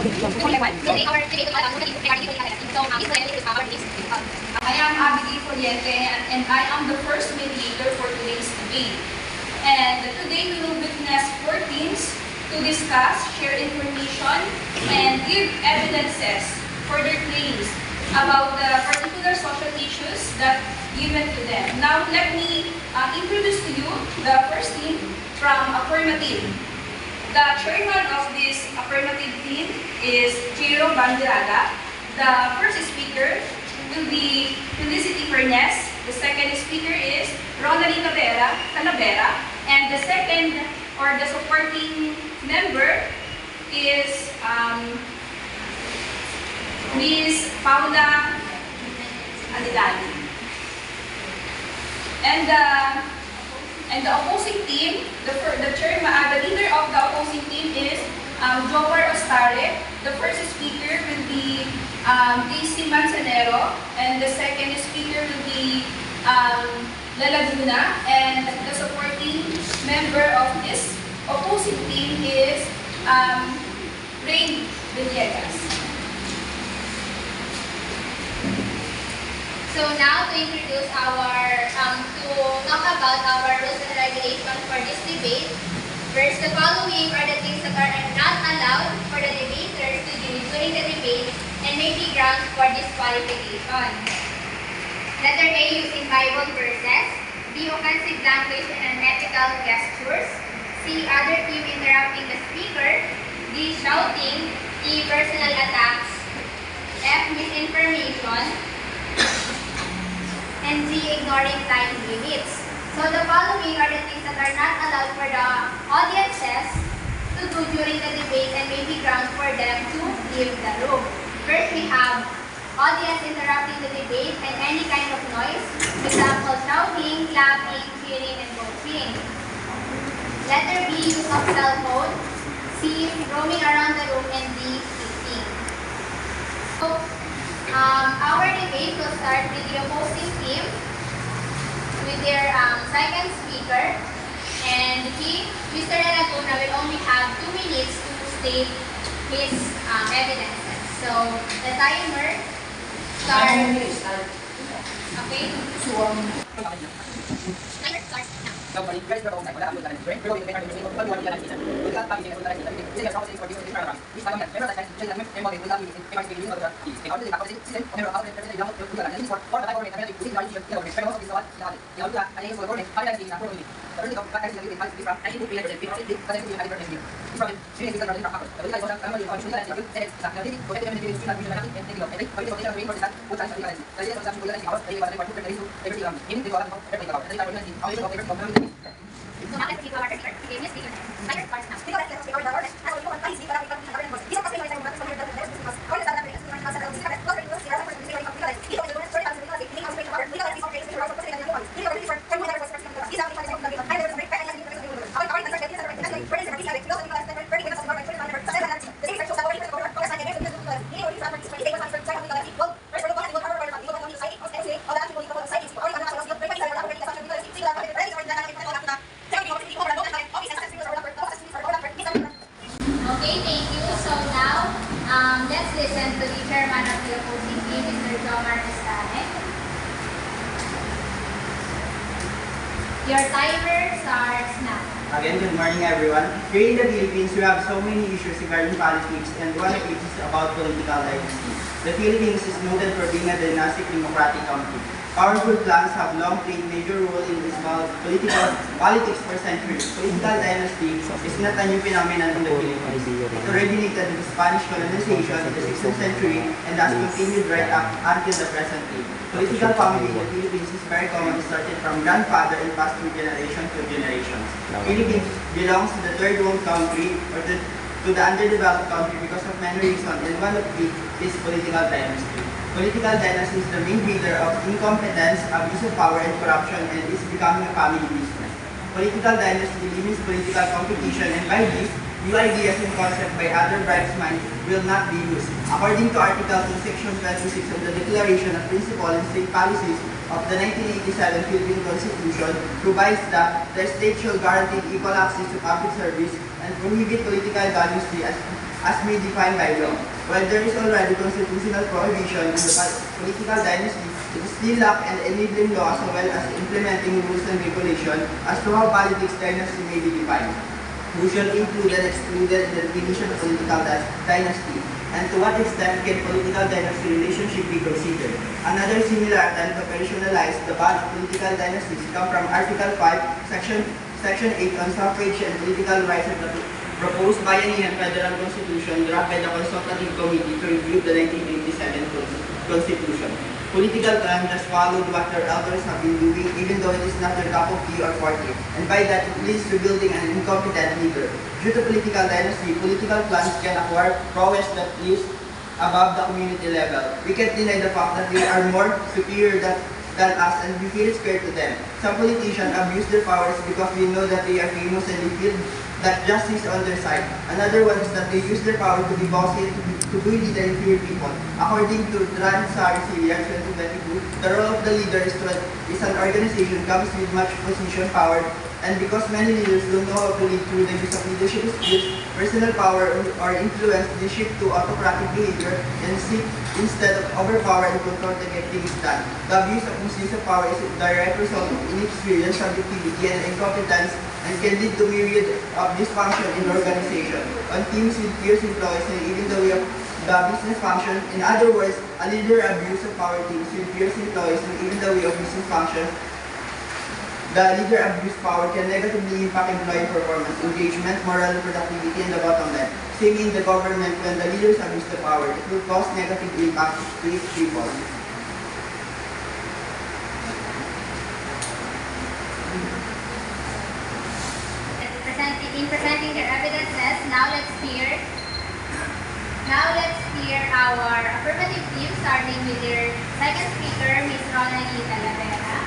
I am Abigail Poliente and I am the first mediator for today's debate. And today we will witness 4 teams to discuss, share information, and give evidences for their claims about the particular social issues that given to them. Now let me introduce to you the first team from Affirmative. The chairman of this affirmative team is Chiro Bandirada. The first speaker will be Felicity Fernez. The second speaker is Ronaldine Talavera. And the second or the supporting member is Ms. Paula Alilani. And the opposing team, the leader of the opposing team is Jomar Ostare. The first speaker will be Daisy Manzanero, and the second speaker will be La Laguna, and the supporting member of this opposing team is Rain Villegas. So now to introduce to talk about our rules and regulations for this debate. First, the following are the things that are not allowed for the debaters to do during the debate and may be grounds for disqualification. Letter A, using Bible verses. B, offensive language and unethical gestures. C, other team interrupting the speaker. D, shouting. E, personal attacks. F, misinformation. And Z, ignoring time limits. So the following are the things that are not allowed for the audiences to do during the debate and may be grounds for them to leave the room. First, we have audience interrupting the debate and any kind of noise. Example, shouting, clapping, cheering, and voting. Letter B, use of cell phone. C, roaming around the room. And D, eating. So, our debate will start with the opposing team with their second speaker, and he, Mr. Laguna, will only have 2 minutes to state his evidences. So the timer starts. Okay. Timer starts now. Okay, thank you. So now, let's listen to the chairman of the opposing team, Mr. Jomar Estane. Your timer starts now. Again, good morning everyone. Here in the Philippines, we have so many issues regarding politics, and one of which is about political dynasty. The Philippines is noted for being a dynastic democratic country. Powerful clans have long played major role in this politics for centuries. Political dynasty is not a new phenomenon in the Philippines. It originated with Spanish colonization in the 16th century and has continued right up until the present day. Political family in the Philippines is very common, started from grandfather and passed through generation to generations. Philippines belongs to the third world country or to the underdeveloped country because of many reasons, and one of which is political dynasty. Political dynasty is the main breeder of incompetence, abuse of power, and corruption, and is becoming a family business. Political dynasty limits political competition, and by this, new ideas and concepts by other tribesmen will not be used. According to Article 2, Section 26 of the Declaration of Principles and State Policies of the 1987 Philippine Constitution, provides that the state shall guarantee equal access to public service and prohibit political dynasty as may defined by law. While there is already constitutional prohibition on the political dynasty, it is still lack an enabling law as well as implementing rules and regulation as to how politics dynasty may be defined. Who shall include and excluded in the definition of political dynasty, and to what extent can political dynasty relationship be considered. Another similar attempt to operationalize the ban of political dynasties come from Article 5, Section 8 on suffrage and political rights of the proposed biennial federal constitution drafted by the Consultative Committee to review the 1987 Constitution. Political crime just followed what their elders have been doing, even though it is not their cup of tea or forte, and by that it leads to building an incompetent leader. Due to political dynasty, political clans can acquire prowess that lives above the community level. We can't deny the fact that they are more superior than us, and we feel scared to them. Some politicians abuse their powers because we know that they are famous and they feel that justice is on their side. Another one is that they use their power to be bossy and to bully the inferior people. According to Transar Syria 2022, the role of the leader is an organization comes with much position power, and because many leaders don't know how to lead through the use of leadership skills, personal power, or influence, they shift to autocratic behavior and seek instead of overpower and control to get things done. The abuse of misuse of power is a direct result of inexperience, subjectivity, and incompetence, and can lead to myriad of dysfunction in organization, on teams with fierce employees, and even the way of the business function. In other words, a leader abuse of power teams with fierce employees, and even the way of business function. The leader abuse power can negatively impact employee performance, engagement, moral productivity, and the bottom line. Same in the government, when the leaders abuse the power, it will cause negative impact to its people. In presenting their evidences, now let's hear our affirmative team, starting with their second speaker, Ms. Ronaldine Talavera.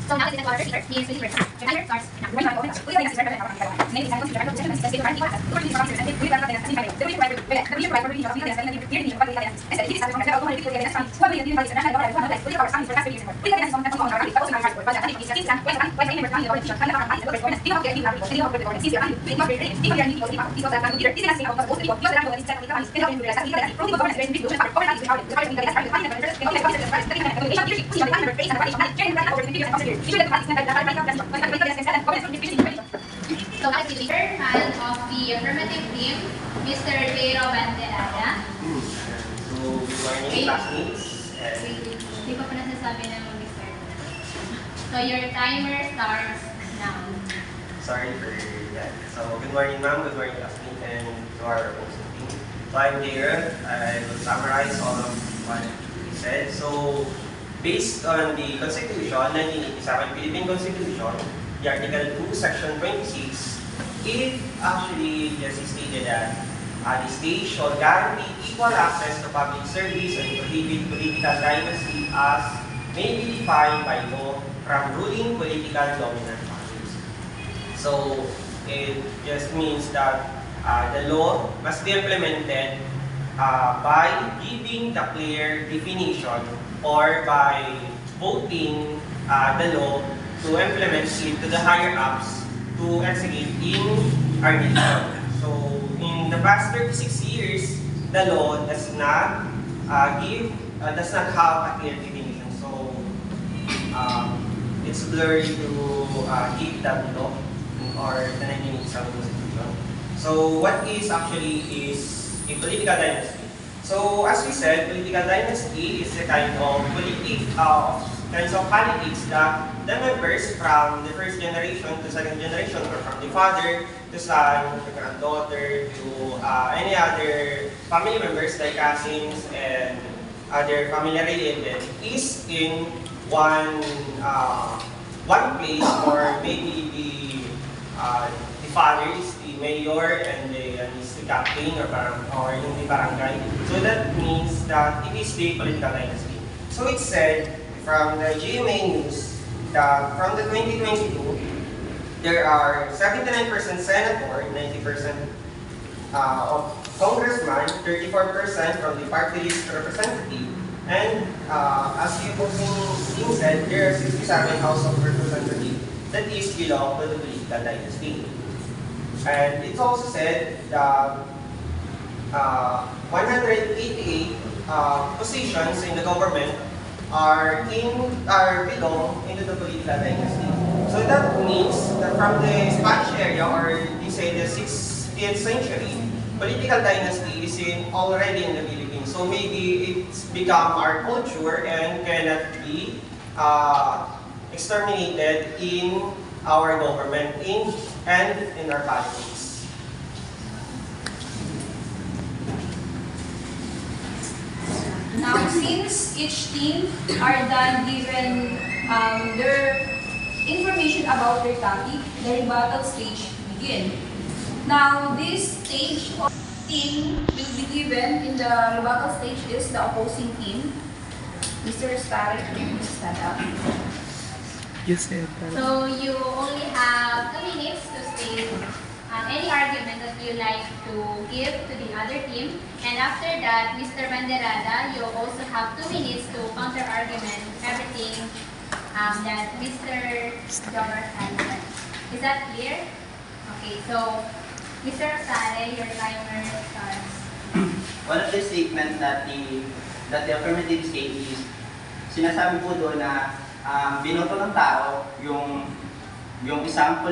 So now this is our speaker, he is really great. The timer starts now. We are going to maybe it's So now the chairman of the affirmative team, Mr. Jero Banderaya. So, good morning, classmates. Hindi ko pa nasasabi na mag-start. So your timer starts now. Sorry for that. So, good morning, ma'am. Good morning, classmates, and to our hosting team. So, I'm Jero. I will summarize all of what he said. So, based on the Constitution, 1987 Philippine Constitution, the Article 2, Section 26, it actually just stated that the state shall guarantee equal access to public service and prohibit political dynasty as may be defined by law from ruling political dominant families. So, it just means that the law must be implemented by giving the clear definition or by voting the law to implement it to the higher ups to execute in our nation. So, in the past 36 years, the law does not have a clear definition. So, it's blurry to give that law or the 1987 Constitution. So, what is actually is a political dynasty? So, as we said, political dynasty is a kind of politics that the members from the first generation to second generation, or from the father to son to granddaughter to any other family members like cousins and other family related, is in one place, or maybe the father is in mayor and then is the captain or yung the barangay. So that means that it is the political dynasty. So it said from the GMA News that from the 2022, there are 79% senator, 90% of congressman, 34% from the party list representative, and as you being said, there are 67 House of Representatives that is belong to the political dynasty. And it's also said that 188 positions in the government belong into the political dynasty. So that means that from the Spanish area, or you say the 16th century, political dynasty is already in the Philippines. So maybe it's become our culture and cannot be exterminated in our government and in our politics. Now, since each team are done given their information about their topic, the rebuttal stage begin. Now, this stage of team will be given in the rebuttal stage is the opposing team. Mr. Starek, please stand up. Yes, sir. So you only have 2 minutes to state any argument that you like to give to the other team. And after that, Mr. Banderada, you also have 2 minutes to counter-argument everything that Mr. Jomar has said. Is that clear? Okay, so Mr. Rosale, your timer starts. One of the statements that the affirmative state is, sinasabi po doon na binoto ng tao yung isang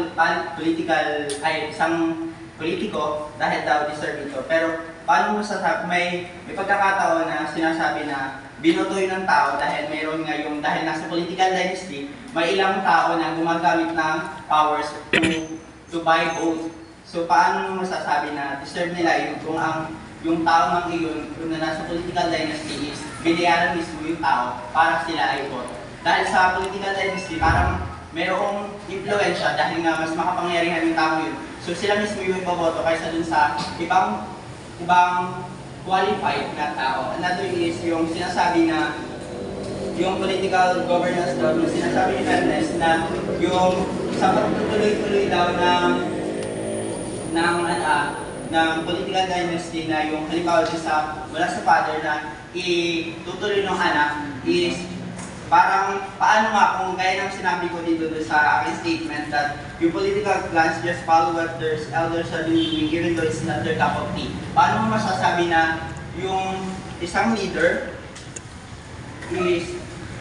politiko dahil daw deserve ito. Pero paano mo sasabi, may pagkakataon na sinasabi na binoto yun ng tao dahil mayroon nga dahil nasa political dynasty, may ilang tao na gumagamit ng powers to buy vote. So paano mo masasabi na deserve nila yun kung yung tao ng iyon, yung nasa political dynasty is binayaran mismo yung tao para sila ay vote. Dahil sa political dynasty, parang mayroong impluensya dahil nga mas makapangyarihan yung tao yun. So sila mismo yung iboboto kaysa dun sa ibang qualified na tao. Another is yung sinasabi na yung political governance daw, yung sinasabi ni Ernest na yung sa pagtutuloy-tuloy daw ng political dynasty na yung halimbawa mula sa father na itutuloy ng anak is parang paano nga kung gaya ng sinabi ko dito sa aking statement that yung political clans just follow what their elders are doing even though it's not their cup of tea. Paano mo masasabi na yung isang leader is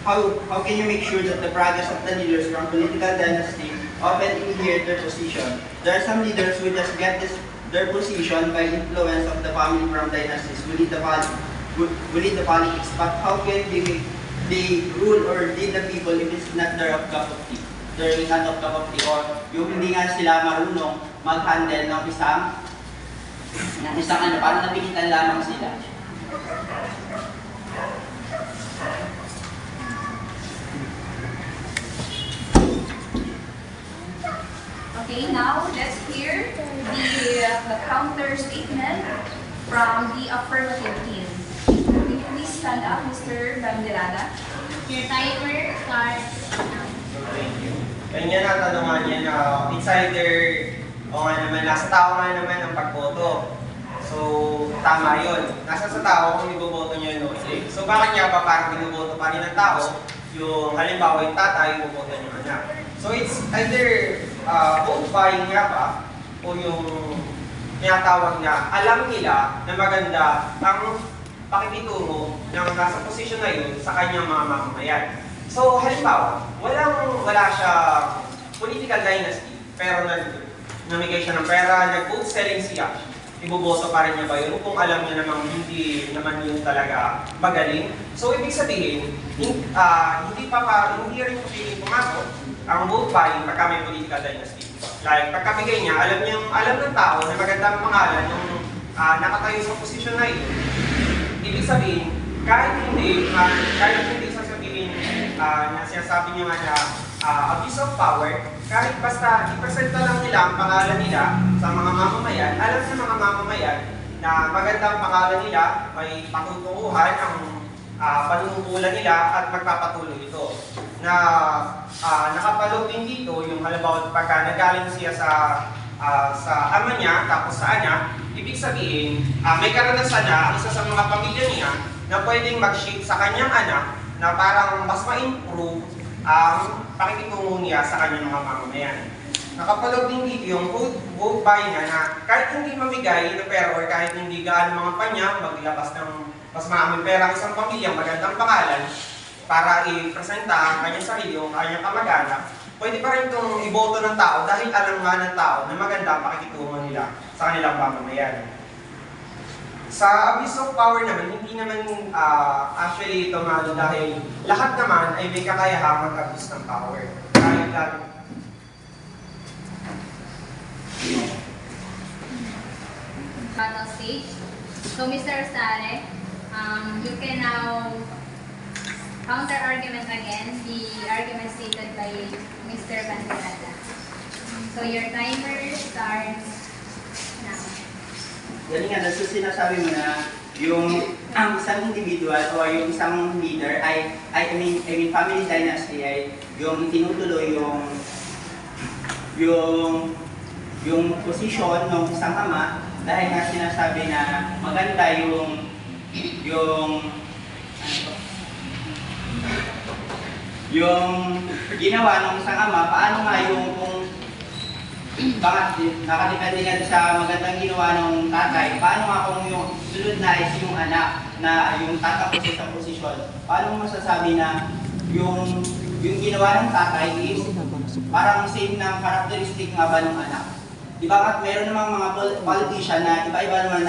how can you make sure that the progress of the leaders from political dynasty often inherit their position? There are some leaders who just get their position by influence of the family from dynasties who lead the politics, but how can they rule or lead the people if it's not their cup of tea? Their not of cup of tea, or yung hindi nga sila marunong mag-handle ng isang parang napilitan lamang sila. Okay, now let's hear the counter statement from the affirmative team. Will you please stand up, Mr. Banderada? Your timer starts now. Thank you. Kanya natanungan niya na it's either nasa tao nga naman ang pagboto. So, tama yun. Nasa sa tao kung iboboto niya yun o hindi. So, bakit niya pa parang iboboto pa rin ng tao? Yung halimbawa yung tatay, iboboto niya anak. So, it's either vote buying nga ba o yung tinatawag na alam nila na maganda ang pakikitungo ng nasa posisyon na yun sa kanyang mga mamamayan. So, halimbawa, wala siya political dynasty, pero namigay siya ng pera, nag-vote selling siya. Iboboto pa rin niya ba yun kung alam niya namang hindi naman yun talaga magaling? So, ibig sabihin, hindi rin piling pumasok ang vote buying pagka may political dynasty. Like, pagkabigay niya, alam ng tao na magandang pangalan yung nakatayo sa posisyon na yun. Ibig sabihin, kahit hindi sasabihin na sinasabi niya nga na abuse of power, kahit basta ipresenta lang nila ang pangalan nila sa mga mamamayan, alam sa mga mamamayan na magandang pangalan nila, may patutuuhan ang panunungkulan nila at magpapatuloy ito. Na nakapaloob din dito yung halimbawa pagka nagaling siya sa ama niya tapos sa anak, ibig sabihin may karanasan na ang isa sa mga pamilya niya na pwedeng mag-shape sa kanyang anak na parang mas ma-improve ang pakikitungo niya sa kanyang mga mamamayan. Nakapaloob din dito yung vote buy niya na kahit hindi mamigay ng pera or kahit hindi gaano mga panya, maglabas ng mas maraming pera ang isang pamilya, magandang pangalan para i-presenta ang kanyang sarili o kanyang kamag-anak, pwede pa rin itong iboto ng tao dahil alam nga ng tao na maganda ang pakikitungo nila sa kanilang mamamayan. Sa abuse of power naman, hindi naman actually ito malo dahil lahat naman ay may kakayahang mag-abuse ng power. Kahit Battle stage. So, Mr. Sare, you can now counter-argument again the argument stated by Mr. Banderada. So, your timer starts now. Yan nga, so sinasabi mo na yung ang isang individual o yung isang leader I mean family dynasty ay yung tinutuloy yung posisyon ng isang ama dahil nga sinasabi na maganda yung ginawa ng isang ama, paano nga yung kung bakit nakadepende nga sa magandang ginawa ng tatay, paano nga kung yung sunod na is yung anak na yung tatapos sa posisyon, paano mo masasabi na yung ginawa ng tatay is parang same ng characteristic nga ba ng anak? Diba at meron namang mga politician na iba-iba naman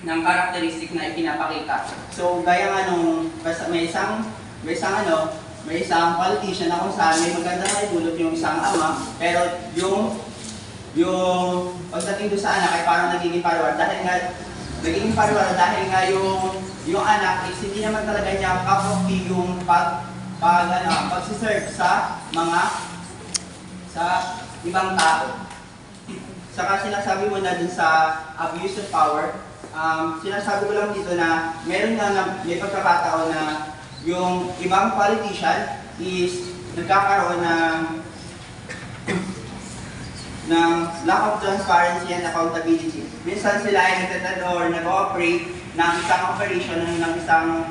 ng characteristic na ipinapakita. So gaya nga nung may isang politician na kung saan may magandang naidulot yung isang ama, pero yung pagdating doon sa anak ay parang nagiging pariwara dahil nga yung anak is hindi naman talaga niya kapoki yung pagsiserve sa ibang tao. Saka sinasabi mo na dun sa abuse of power, sinasabi ko lang dito na meron nga may pagkakataon na yung ibang politician is nagkakaroon ng lack of transparency and accountability. Minsan sila ay nagtatad or nag-ooperate ng isang operation ng isang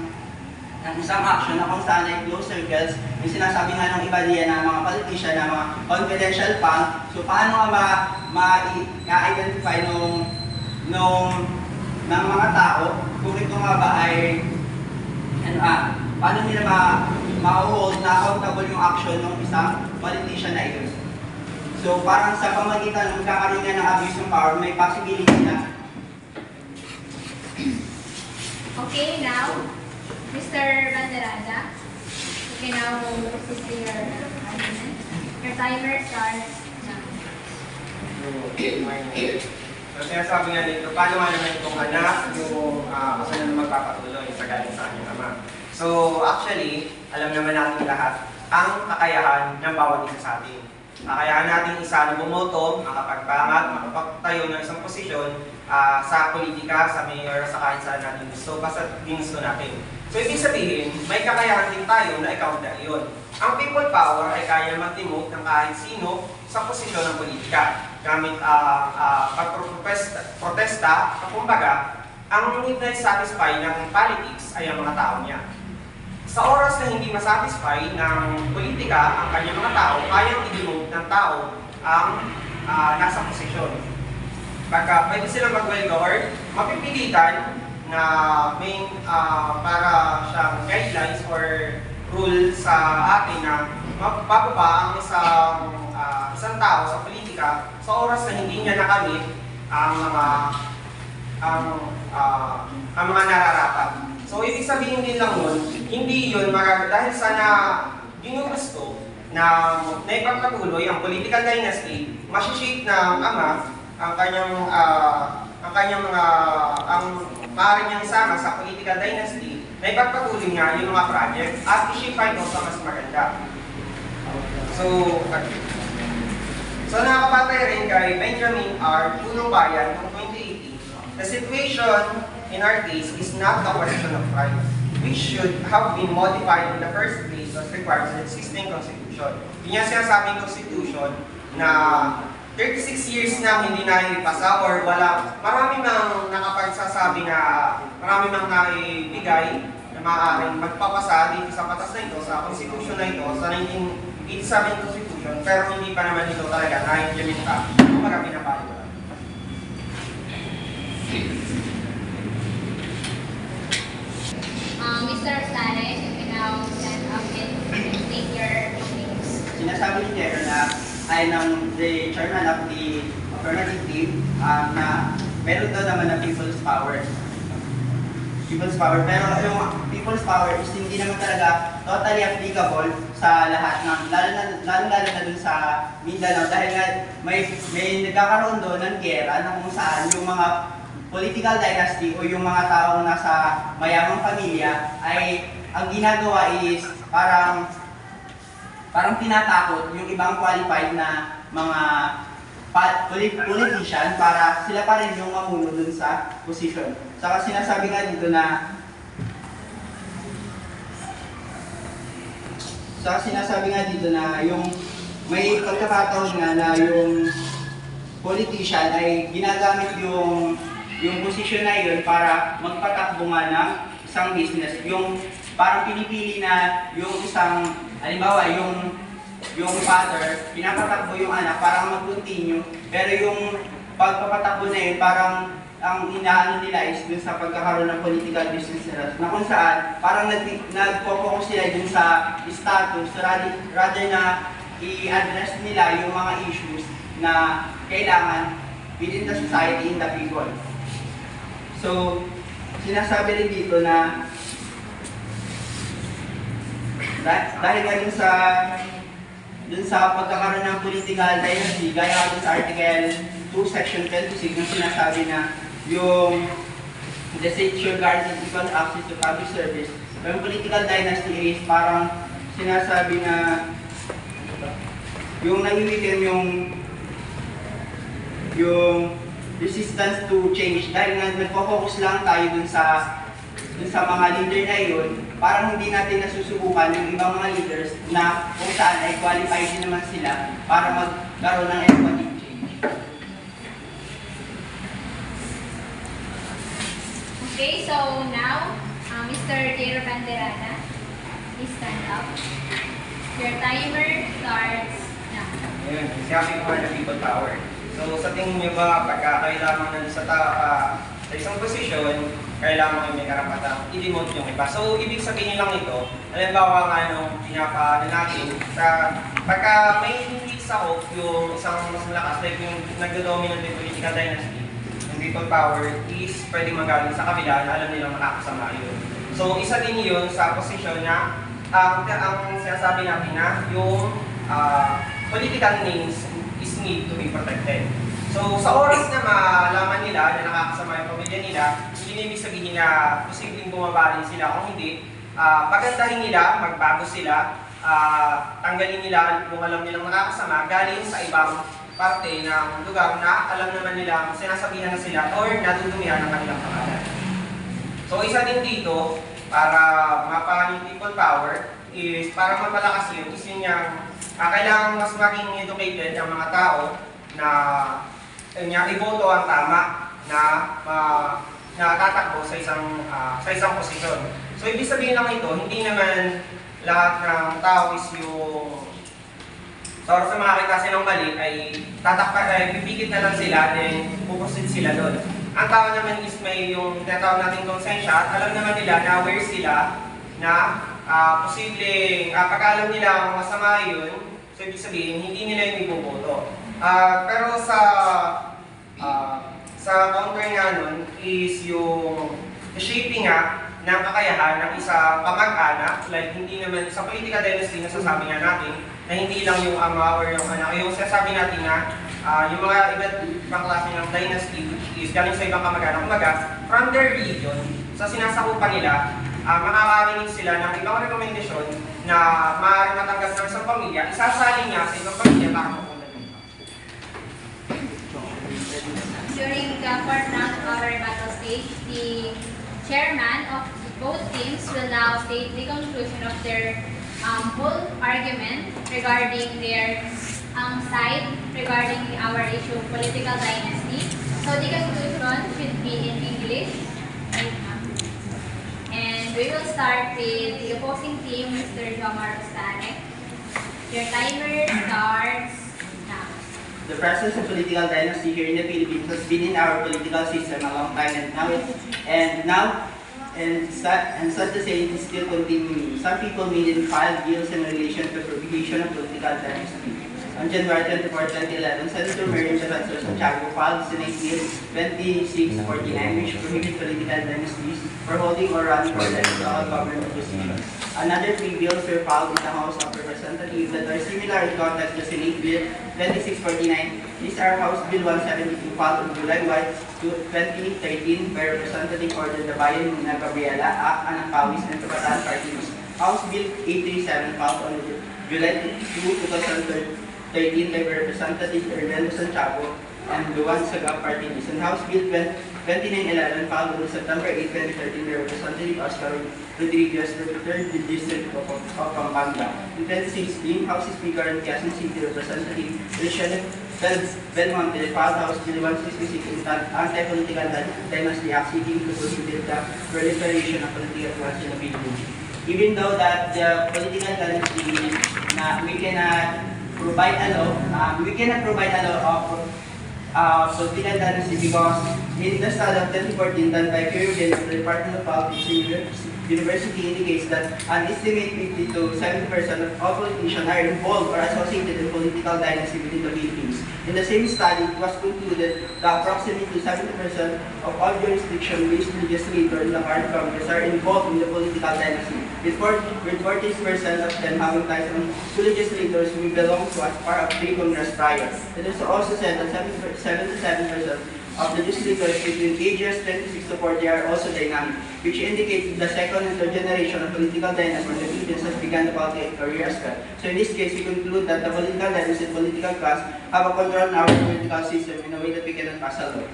action na kung saan ay close circles. Yung sinasabi nga ng iba niya na mga politician na mga confidential fund. So paano nga ma-identify ng mga tao kung ito nga ba ay paano nila ma-hold na accountable yung action ng isang politician na ito. So parang sa pamagitan ng magkakaroon nga ng abuse of power, may possibility na. Okay, now, Mr. Banderada, you can now proceed to your argument. Your timer starts now. So sinasabi nga dito, paano nga naman itong anak yung kasunod na magpapatuloy sa galing sa kanyang ama. So actually, alam naman natin lahat ang kakayahan ng bawat isa sa atin. Kakayahan natin isa na bumoto, makapagpangat, makapagtayo ng isang posisyon sa politika, sa mayor, sa kahit saan natin gusto, basta ginusto natin. So ibig sabihin, may kakayahan din tayo na ikaw na iyon. Ang people power ay kaya mag-demote ng kahit sino sa posisyon ng politika. Gamit pagprotesta, kumbaga, ang need na satisfy ng politics ay ang mga tao niya. Sa oras na hindi masatisfy ng politika ang kanyang mga tao, kayang i-demote ng tao ang nasa posisyon. Pagka pwede silang mag-well-govern, mapipilitan na may para siyang guidelines or rule sa atin na mapapaba ang isang tao sa politika sa oras na hindi niya nakamit ang mga nararapat. So, ibig sabihin din lang nun, hindi yun dahil sana ginugusto na naipagpatuloy ang political dynasty, masishape ng ama ang maaari niyang sama sa political dynasty na ipagpatuloy niya yung mga project at i-shape ito sa mas maganda. So, So nakakabatay rin kay Benjamin R. Punong Bayan noong 2018, the situation in our case is not a question of right, which should have been modified in the first place as required sa existing constitution. Yun yung sinasabing constitution na 36 years na hindi naipasa or wala, marami mang nakapagsasabi na marami mang naibigay na maaaring magpapasa dito sa batas na ito, sa constitution na ito, sa 1987 constitution, pero hindi pa naman ito talaga na-implementa. Kumbaga pinapalo lang. Mr. Rosales, you can now stand up and state your names. Sinasabi ni Chair na ay ng the chairman of the affirmative team na meron daw naman na people's power. People's power. Pero yung people's power is hindi naman talaga totally applicable sa lahat ng, lalo na dun sa Mindanao dahil nga may nagkakaroon doon ng gera na kung saan yung mga political dynasty o yung mga taong nasa mayamang pamilya ay ang ginagawa is parang tinatakot yung ibang qualified na mga politician para sila pa rin yung mamuno dun sa position. Saka sinasabi nga dito na yung may pagkakataon nga na yung politician ay ginagamit yung posisyon na yun para magpatakbo nga ng isang business. Yung parang pinipili na yung isang, halimbawa yung father, pinapatakbo yung anak para mag-continue. Pero yung pagpapatakbo na yun, parang ang inaano nila is dun sa pagkakaroon ng political business nila. Na kung saan, parang nag-focus sila dun sa status rather na i-address nila yung mga issues na kailangan within the society and the people. So, sinasabi rin dito na dahil nga dun sa pagkakaroon ng political dynasty, gaya dun sa Article 2, Section 26, yung sinasabi na yung the state should guarantee equal access to public service. Yung political dynasty is parang sinasabi na yung nangiwitin yung resistance to change dahil nga nagpo-focus lang tayo dun sa mga leader na yun, parang hindi natin nasusubukan yung ibang mga leaders na kung saan ay qualified din naman sila para magkaroon ng economic change. Okay, so now, Mr. Jairo Banderana, please stand up. Your timer starts now. Ayun, sinabi ko na people power. So sa tingin niyo ba, pagka kailangan na sa isang posisyon, kailangan may karapatang i-demote yung iba. So ibig sabihin lang ito, halimbawa nga nung pinapa natin, pagka may hindi sakop yung isang mas malakas, like yung nagdo-dominant yung political dynasty, yung people power is pwede magaling sa kabila na alam nilang makakasama yun. So isa din yun sa posisyon na ang sinasabi natin na yung political names is need to be protected. So, sa oras na malaman nila na nakakasama yung pamilya nila, hindi ibig sabihin na posibleng bumaba rin sila. Kung hindi, pagandahin nila, magbago sila, tanggalin nila yung alam nilang nakakasama, galing sa ibang parte ng lugar na alam naman nila sinasabihan na sila or nadudumihan ng kanilang pangalan. So, isa din dito, para mapahan yung people power, is para mapalakas yun, is yun yung kailangan mas maging educated ang mga tao na iboto ang tama na tatakbo sa isang posisyon. So ibig sabihin lang ito, hindi naman lahat ng tao is yung sa makakita silang mali ay pipikit na lang sila then pupusit sila doon. Ang tao naman is may yung tinatawag natin konsensya at alam naman nila na aware sila na posibleng pag-alam nila ang masama yun, so ibig sabihin, hindi nila yung iboboto. Pero sa counter nga nun is yung shaping nga ng kakayahan ng isang kamag-anak, like hindi naman sa political dynasty nasasabi nga natin na hindi lang yung ama or yung anak, yung sasabi natin na yung mga iba't ibang klase ng dynasty is galing sa ibang kamag-anak, kumaga, from their region, sa sinasakupan nila, makakarinig sila ng ibang rekomendasyon na maaaring matanggap ng isang pamilya, isasali niya sa ibang pamilya para mapunan nila. during the fourth round of our battle stage, the chairman of both teams will now state the conclusion of their whole argument regarding their side regarding our issue of political dynasty. So the conclusion should be in English. And we will start with the opposing team, Mr. Jomar Ostanek. Your timer starts now. The presence of political dynasty here in the Philippines has been in our political system a long time, and sad to say, it is still continuing. Some people may file bills in relation to prohibition of political dynasty. On January 24, 2011, Senator Mary Defensor Santiago filed Senate Bill 2649, which prohibits political dynasties for holding or running for local government positions. Another 3 bills were filed in the House of Representatives that are similar in context to Senate Bill 2649. These are House Bill 172 filed on July 2013 by Representative Order the Bayan Nina Gabriela, Anang Pawis, and Kabataan Party List. House Bill 837 filed on July 2, 2013 by Representative Ernesto Santiago and Luan Saga Party List. And House Bill 2911 filed on September 8, 2013 by Representative Oscar Rodriguez, the 3rd District of Pampanga. In 2016, House Speaker and Quezon City Representative Richelle Belmonte filed House Bill 166 Anti-Political Dynasty Act seeking to prohibit the proliferation of political clans in the Philippines. Even though that the political dynasty we cannot provide a law of political dynasty because in the study of 2014 done by Peruvian of the Department of Politics University indicates that an estimated 50 to 70% of all politicians are involved or associated in political dynasty within the Philippines. In the same study, it was concluded that approximately 70% of all jurisdiction-based legislators in the current Congress are involved in the political dynasty, with 40% of them having ties to legislators who belong to as part of 3 Congress prior. It is also said that 77% of the legislators between ages 26 to 40 are also dynamic, which indicates the second and third generation of political dynasty in the Philippines has begun the political career as well. So in this case, we conclude that the political dynasty and political class have a control in our political system in a way that we cannot pass a law.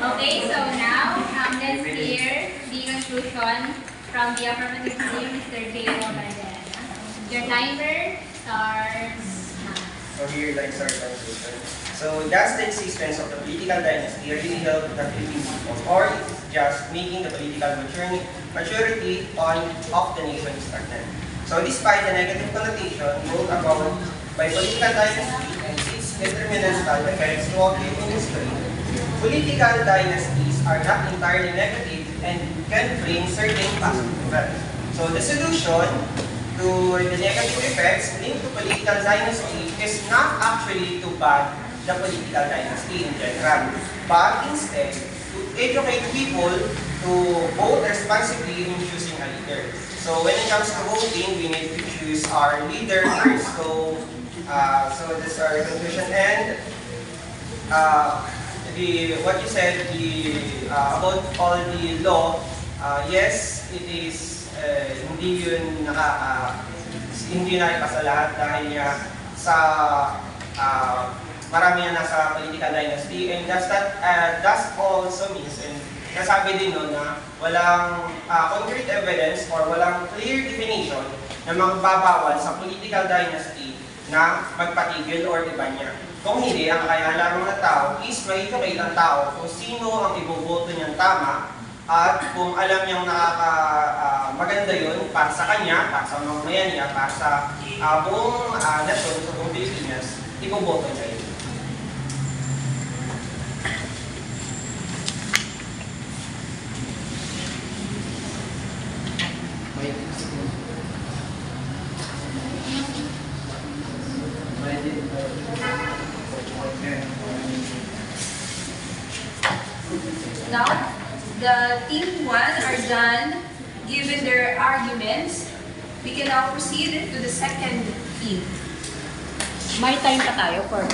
Okay, so now let's hear the conclusion from the affirmative team, Mr. J. Robalena. Your timer starts now. So here lies our conclusion. So does the existence of the political dynasty really help the Philippine people, or is it just making the political maturity of the nation stagnant? So despite the negative connotation brought about by political dynasty and its determinantal effects throughout human history, political dynasties are not entirely negative and can bring certain positive effects. So the solution to the negative effects linked to political dynasty is not actually to ban the political dynasty in general, but instead to educate people to vote responsibly in choosing a leader. So when it comes to voting, we need to choose our leader first. So this is our conclusion. And what you said about all the law, yes, it is hindi yun nakipasa lahat dahil sa marami na nasa political dynasty, and that also means, and nasabi din nun na walang concrete evidence or walang clear definition na magbabawal sa political dynasty na magpatigil or iba niya. Kung hindi, ang kaya lamang ng tao is ma-educate ang tao kung sino ang iboboto niyang tama, at kung alam niyang maganda yun para sa kanya, para sa mamamayan niya, para sa buong nasyon, sa buong Pilipinas, iboboto niya yun. Now, the team 1 are done given their arguments. We can now proceed to the second team. May time pa tayo for